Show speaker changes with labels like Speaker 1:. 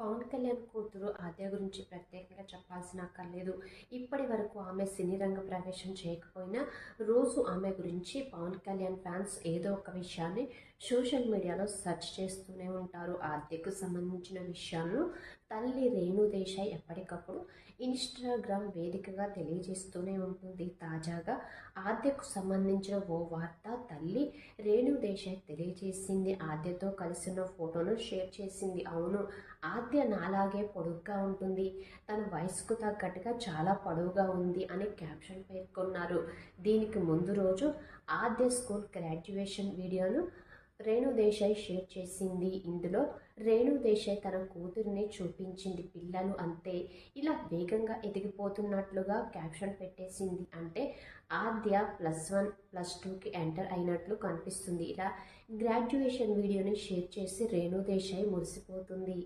Speaker 1: పవన్ కళ్యాణ్ కూతురు ఆద్య గురించి ప్రత్యేకంగా చెప్పాల్సిన అక్కర్లేదు. ఇప్పటి వరకు ఆమె సినీ రంగ ప్రవేశం చేయకపోయినా రోజు ఆమె గురించి పవన్ కళ్యాణ్ ఫ్యాన్స్ ఏదో ఒక విషయాన్ని సోషల్ మీడియాలో సెర్చ్ చేస్తూనే ఉంటారు. ఆద్యకు సంబంధించిన విషయాలను తల్లి రేణు దేశాయ్ ఎప్పటికప్పుడు ఇన్స్టాగ్రామ్ వేదికగా తెలియజేస్తూనే ఉంటుంది. తాజాగా ఆద్యకు సంబంధించిన ఓ వార్త తల్లి రేణు దేశాయ్ తెలియజేసింది. ఆద్యతో కలిసిన ఫోటోను షేర్ చేసింది. అవును, ఆద్య నాలాగే పొడుగ్గా ఉంటుంది, తన వయసుకు తగ్గట్టుగా చాలా పొడవుగా ఉంది అని క్యాప్షన్ పేర్కొన్నారు. దీనికి ముందు రోజు ఆద్య స్కూల్ గ్రాడ్యుయేషన్ వీడియోను రేణు దేశాయ్ షేర్ చేసింది. ఇందులో రేణు దేశాయ్ తన కూతురిని చూపించింది. పిల్లలు అంతే, ఇలా వేగంగా ఎదిగిపోతున్నట్లుగా క్యాప్షన్ పెట్టేసింది. అంటే ఆద్య +1 +2కి ఎంటర్ అయినట్లు కనిపిస్తుంది. ఇలా గ్రాడ్యుయేషన్ వీడియోని షేర్ చేసి రేణు దేశాయ్ మురిసిపోతుంది.